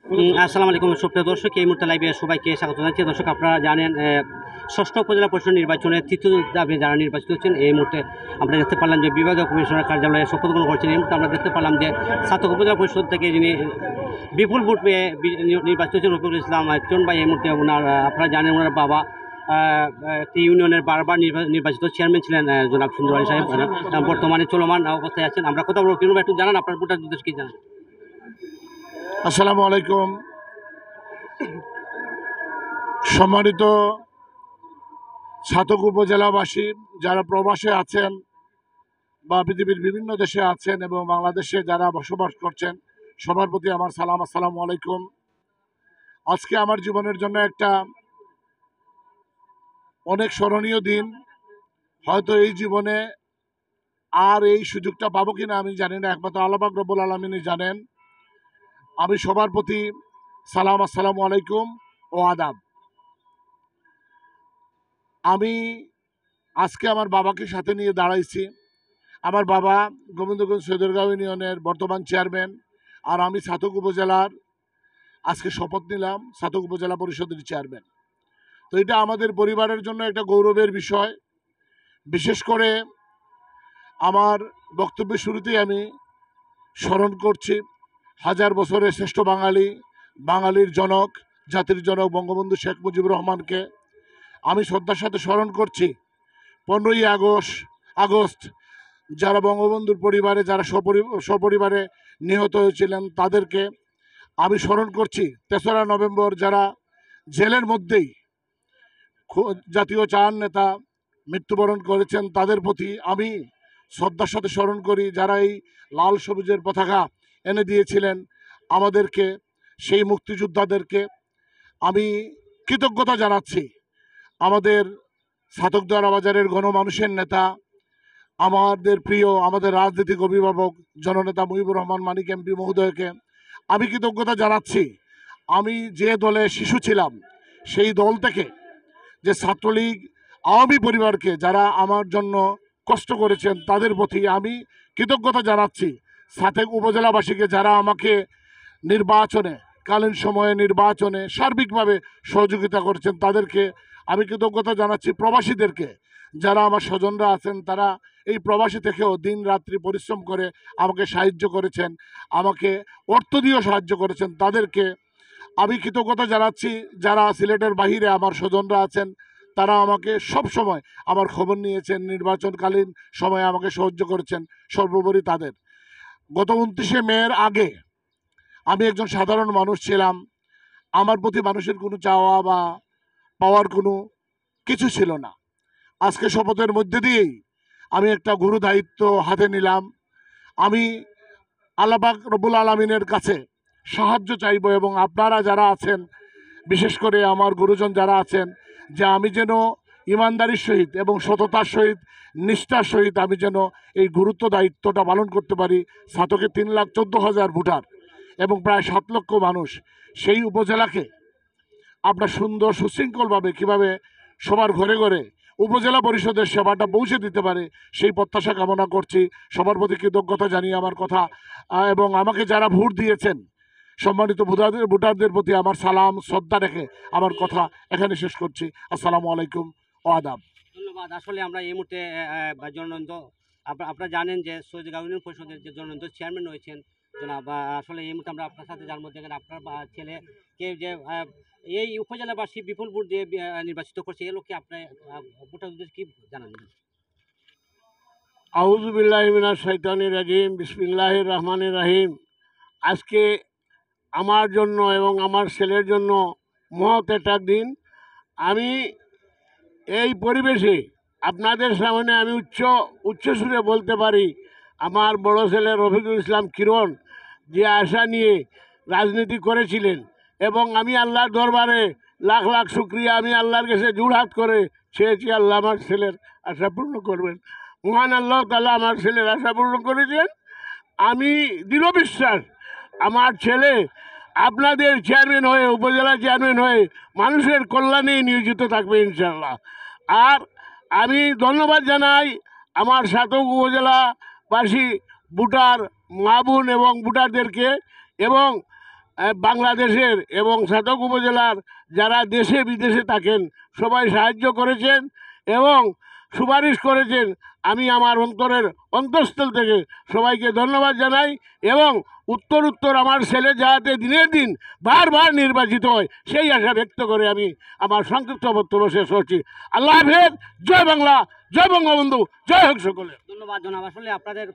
আসসালামু আলাইকুম সুপ্রিয় দর্শক, এই মুহূর্তে লাইভে সবাইকে স্বাগত জানাচ্ছি। দর্শক, আপনারা জানেন ষষ্ঠ উপজেলা পরিষদ নির্বাচনে তৃতীয় ধাপে যারা নির্বাচিত হচ্ছেন, এই মুহূর্তে আমরা দেখতে পারলাম যে বিভাগীয় কমিশনার কার্যালয়ে শপথ গ্রহণ করছেন। এই মুহূর্তে আমরা দেখতে পারলাম যে ছাতক উপজেলা পরিষদ থেকে যিনি বিপুল ভোট পেয়ে নির্বাচিত হচ্ছেন রফিকুল ইসলাম চন ভাই। এই মুহূর্তে ওনার আপনারা জানেন ওনার বাবা একটি ইউনিয়নের বারবার নির্বাচিত চেয়ারম্যান ছিলেন জনাব সুন্দর আলী সাহেব, বর্তমানে চলমান অবস্থায় আছেন। আমরা কথা বলবো, কিন্তু একটু জানান আপনার ভোটার উদ্দেশ্য কি জানান। আসসালামু আলাইকুম। সম্মানিত ছাতক উপজেলাবাসী যারা প্রবাসে আছেন বা পৃথিবীর বিভিন্ন দেশে আছেন এবং বাংলাদেশে যারা বসবাস করছেন, সবার প্রতি আমার সালাম। আসসালামু আলাইকুম। আজকে আমার জীবনের জন্য একটা অনেক স্মরণীয় দিন। হয়তো এই জীবনে আর এই সুযোগটা পাবো কিনা আমি জানি না, একমাত্র আল্লাহ পাক রব্বুল আলামিনই জানেন। আমি সবার প্রতি সালাম, আসসালামু আলাইকুম ও আদাব। আমি আজকে আমার বাবাকে সাথে নিয়ে দাঁড়াইছি। আমার বাবা গোবিন্দগঞ্জ সৈদরগাঁও ইউনিয়নের বর্তমান চেয়ারম্যান, আর আমি ছাতক উপজেলার আজকে শপথ নিলাম ছাতক উপজেলা পরিষদের চেয়ারম্যান। তো এটা আমাদের পরিবারের জন্য একটা গৌরবের বিষয়। বিশেষ করে আমার বক্তব্যের শুরুতেই আমি স্মরণ করছি হাজার বছরের শ্রেষ্ঠ বাঙালি, বাঙালির জনক, জাতির জনক বঙ্গবন্ধু শেখ মুজিবুর রহমানকে আমি শ্রদ্ধার সাথে স্মরণ করছি। 15ই আগস্ট যারা বঙ্গবন্ধুর পরিবারে যারা সপরিবারে নিহত হয়েছিলেন তাদেরকে আমি স্মরণ করছি। 3রা নভেম্বর যারা জেলের মধ্যেই জাতীয় চার নেতা মৃত্যুবরণ করেছেন তাদের প্রতি আমি শ্রদ্ধার সাথে স্মরণ করি। যারা এই লাল সবুজের পতাকা এনে দিয়েছিলেন আমাদেরকে, সেই মুক্তিযোদ্ধাদেরকে আমি কৃতজ্ঞতা জানাচ্ছি। আমাদের ছাতকদারা বাজারের গণমানুষের নেতা, আমাদের প্রিয়, আমাদের রাজনৈতিক অভিভাবক জননেতা মুজিবুর রহমান মানিক এমপি মহোদয়কে আমি কৃতজ্ঞতা জানাচ্ছি। আমি যে দলে শিশু ছিলাম সেই দল থেকে যে ছাত্রলীগ আওয়ামী পরিবারকে যারা আমার জন্য কষ্ট করেছেন তাদের প্রতি আমি কৃতজ্ঞতা জানাচ্ছি। ছাতক উপজেলাবাসীকে যারা আমাকে কালীন সময়ে নির্বাচনে সার্বিকভাবে সহযোগিতা করেছেন তাদেরকে আমি কৃতজ্ঞতা জানাচ্ছি। প্রবাসীদেরকে যারা আমার স্বজনরা আছেন তারা এই প্রবাসী থেকেও দিন রাত্রি পরিশ্রম করে আমাকে সাহায্য করেছেন, আমাকে অর্থ দিয়েও সাহায্য করেছেন, তাদেরকে আমি কৃতজ্ঞতা জানাচ্ছি। যারা সিলেটের বাহিরে আমার স্বজনরা আছেন তারা আমাকে সব সময় আমার খবর নিয়েছেন, নির্বাচনকালীন সময়ে আমাকে সাহায্য করেছেন, সর্বোপরি তাদের। গত 29শে মের আগে আমি একজন সাধারণ মানুষ ছিলাম। আমার প্রতি মানুষের কোনো চাওয়া বা পাওয়ার কোনো কিছু ছিল না। আজকে শপথের মধ্যে দিয়েই আমি একটা গুরু দায়িত্ব হাতে নিলাম। আমি আল্লাহ পাক রব্বুল আলামিনের কাছে সাহায্য চাইব এবং আপনারা যারা আছেন, বিশেষ করে আমার গুরুজন যারা আছেন, যে আমি যেন ইমানদারির সহিত এবং সততার সহিত নিষ্ঠার সহিত আমি যেন এই গুরুত্ব দায়িত্বটা পালন করতে পারি। ছাতকে 3,14,000 ভোটার এবং প্রায় 7 লক্ষ মানুষ, সেই উপজেলাকে আপনার সুন্দর সুশৃঙ্খলভাবে কীভাবে সবার ঘরে ঘরে উপজেলা পরিষদের সেবাটা পৌঁছে দিতে পারে সেই প্রত্যাশা কামনা করছি। সবার প্রতি কৃতজ্ঞতা জানিয়ে আমার কথা এবং আমাকে যারা ভোট দিয়েছেন সম্মানিত ভোটারদের প্রতি আমার সালাম শ্রদ্ধা রেখে আমার কথা এখানে শেষ করছি। আসসালামু আলাইকুম ও আদাব। ধন্যবাদ। আসলে আমরা এই মুহূর্তে জননন্দ, আপনারা জানেন যে সৈয়দগাঁও ইউনিয়ন পরিষদের যে জননন্দ চেয়ারম্যান রয়েছেন জনাব, আসলে এই মুহূর্তে আমরা আপনার সাথে যার মধ্যে আপনার ছেলেকে যে এই উপজেলাবাসী বিপুল ভোট দিয়ে নির্বাচিত করছে, এই লোককে আপনার ভোটারদের কি জানান? আউযু বিল্লাহি মিনাশ শাইতানির রাজিম, বিসমিল্লাহির রহমানির রহিম। আজকে আমার জন্য এবং আমার ছেলের জন্য মহৎ একটা দিন। আমি এই পরিবেশে আপনাদের সামনে আমি উচ্চস্বরে বলতে পারি, আমার বড় ছেলে রফিকুল ইসলাম কিরণ যে আশা নিয়ে রাজনীতি করেছিলেন, এবং আমি আল্লাহর দরবারে লাখ লাখ শুক্রিয়া, আমি আল্লাহর কাছে জোড়হাত করে চেয়েছি আল্লাহ আমার ছেলের আশা পূর্ণ করবেন। মহান আল্লাহ তাআলা আমার ছেলের আশা পূর্ণ করেছেন। আমি দৃঢ় বিশ্বাস আমার ছেলে আপনাদের চেয়ারম্যান হয়ে, উপজেলা চেয়ারম্যান হয়ে মানুষের কল্যাণে নিয়োজিত থাকবে ইনশাআল্লাহ। আর আমি ধন্যবাদ জানাই আমার ছাতক উপজেলাবাসী ভোটার মা বোন এবং ভোটারদেরকে, এবং বাংলাদেশের এবং সাধক উপজেলার যারা দেশে বিদেশে থাকেন সবাই সাহায্য করেছেন এবং সুপারিশ করেছেন। আমি আমার অন্তরের অন্তঃস্থল থেকে সবাইকে ধন্যবাদ জানাই এবং উত্তর আমার ছেলে যাতে দিনের দিন বারবার নির্বাচিত হয় সেই আশা ব্যক্ত করে আমি আমার সংক্ষিপ্ত বক্তব্য শেষ করছি। আল্লাহ হাফেজ। জয় বাংলা, জয় বঙ্গবন্ধু, জয় হোক সকলে। ধন্যবাদ জনাব। আসলে আপনাদের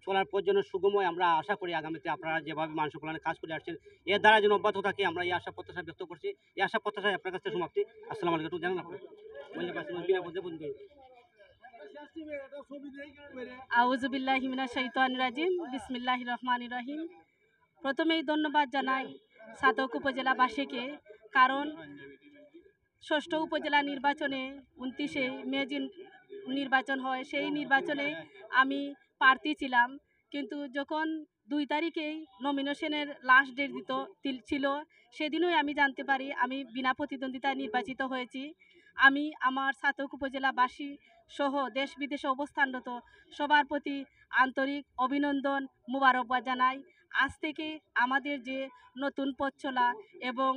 চলার পথ যেন সুগময়, আমরা আশা করি আগামীতে আপনারা যেভাবে মানুষ কল্যাণে কাজ করে আসছেন এর দ্বারা যেন অব্যাহত থাকে, আমরা এই আশা প্রত্যাশা ব্যক্ত করছি। এই আশা প্রত্যাশায় আপনার কাছে সমাপ্তি। আসসালামু আলাইকুম। জানান আপনার আউযুবিল্লাহি মিনাশ শাইতানির রাজিম, বিসমিল্লাহির রহমানির রহিম। প্রথমেই ধন্যবাদ জানাই সাধক উপজেলাবাসীকে, কারণ ষষ্ঠ উপজেলা নির্বাচনে 29শে মে যে নির্বাচন হয় সেই নির্বাচনে আমি প্রার্থী ছিলাম, কিন্তু যখন 2 তারিখেই নমিনেশনের লাস্ট ডেট ছিল সেদিনই আমি জানতে পারি আমি বিনা প্রতিদ্বন্দ্বিতায় নির্বাচিত হয়েছি। আমি আমার সাধক উপজেলাবাসী সহ দেশ বিদেশে অবস্থানরত সবার প্রতি আন্তরিক অভিনন্দন, মুবারকবাদ জানাই। আজ থেকে আমাদের যে নতুন পথ চলা এবং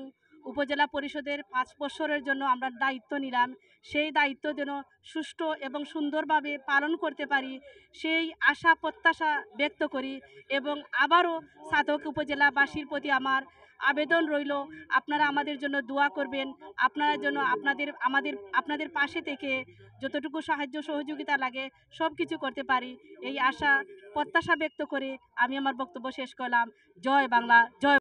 উপজেলা পরিষদের 5 বছরের জন্য আমরা দায়িত্ব নিলাম, সেই দায়িত্ব যেন সুষ্ঠু এবং সুন্দরভাবে পালন করতে পারি সেই আশা প্রত্যাশা ব্যক্ত করি। এবং আবারও সাধক উপজেলাবাসীর প্রতি আমার আবেদন রইল, আপনারা আমাদের জন্য দোয়া করবেন, আপনারা যেন আপনাদের পাশে থেকে যতটুকু সাহায্য সহযোগিতা লাগে সব কিছু করতে পারি, এই আশা প্রত্যাশা ব্যক্ত করে আমি আমার বক্তব্য শেষ করলাম। জয় বাংলা, জয়।